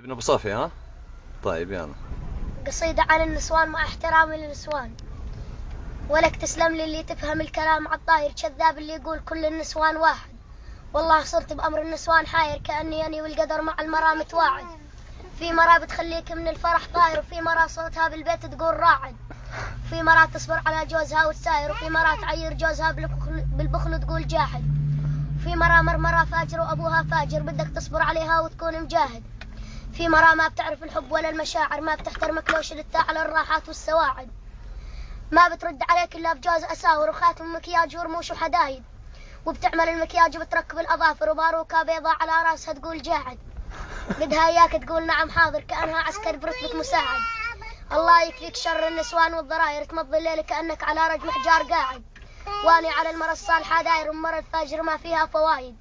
ابن ابو صافي ها. طيب يلا. قصيدة عن النسوان مع احترامي للنسوان. ولك تسلم لي اللي تفهم الكلام عالطاير، كذاب اللي يقول كل النسوان واحد. والله صرت بأمر النسوان حاير، كأني أني والقدر مع المرا متواعد. في مرا بتخليك من الفرح طاير، وفي مرا صوتها بالبيت تقول راعد. في مرا تصبر على جوزها وتساير، وفي مرا تعير جوزها بالبخل وتقول جاحد. في مرا مرمرة فاجر وأبوها فاجر، بدك تصبر عليها وتكون مجاهد. في مرا ما بتعرف الحب ولا المشاعر، ما بتحترمك لو شلتها على الراحات والسواعد. ما بترد عليك إلا بجوز أساور وخاتم مكياج ورموش وحدايد، وبتعمل المكياج وبتركب الأظافر وباروكة بيضاء على راسها تقول جاحد. بدها إياك تقول نعم حاضر، كأنها عسكر برتبة مساعد. الله يكفيك شر النسوان والضراير، تمضي الليل كأنك على رجل حجار قاعد. واني على المرة الصالحة داير، ومرة الفاجر ما فيها فوايد.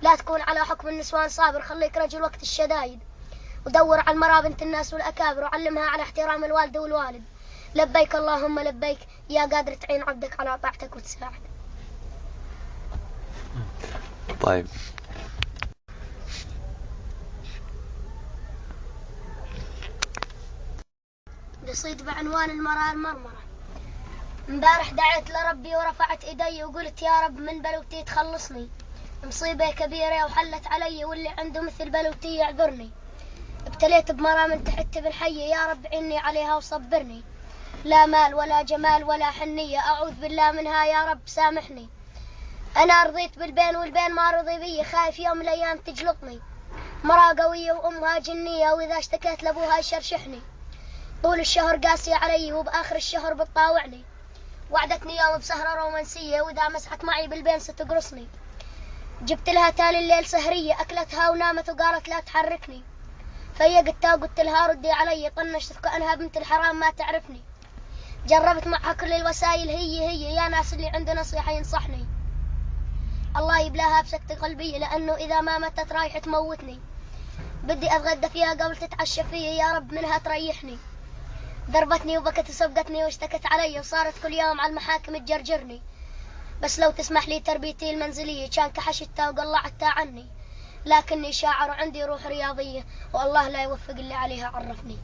لا تكون على حكم النسوان صابر، خليك رجل وقت الشدايد. ودور على المرأة بنت الناس والأكابر، وعلمها على احترام الوالدة والوالد. لبيك اللهم لبيك، يا قادر تعين عبدك على طاعتك وتساعد. طيب. قصيد بعنوان المرأة المرمرة. امبارح دعيت لربي ورفعت ايدي، وقلت يا رب من بلوتي تخلصني. مصيبة كبيرة وحلت علي، واللي عنده مثل بلوتي يعذرني. ابتليت بمرأة من تحت بالحية، يا رب عيني عليها وصبرني. لا مال ولا جمال ولا حنية، أعوذ بالله منها يا رب سامحني. أنا رضيت بالبين والبين ما رضي بي، خايف يوم من الأيام تجلطني. مرأة قوية وأمها جنية، وإذا اشتكيت لأبوها يشرشحني. طول الشهر قاسية علي، وبآخر الشهر بتطاوعني. وعدتني يوم بسهرة رومانسية، وإذا مسحت معي بالبين ستقرصني. جبت لها تالي الليل سهرية، أكلتها ونامت وقالت لا تحركني. فيقتها قلت لها ردي علي، طنشت كأنها بنت الحرام ما تعرفني. جربت معها كل الوسائل، هي يا ناس اللي عنده نصيحة ينصحني. الله يبلاها بسكت قلبي، لأنه إذا ما متت رايح تموتني. بدي أتغدى فيها قبل تتعشى فيا، يا رب منها تريحني. ضربتني وبكت وسبقتني واشتكت علي، وصارت كل يوم على المحاكم تجرجرني. بس لو تسمح لي تربيتي المنزلية، كان كحشتها وقلعتها عني. لكني شاعر وعندي روح رياضية، والله لا يوفق اللي عليها عرفني.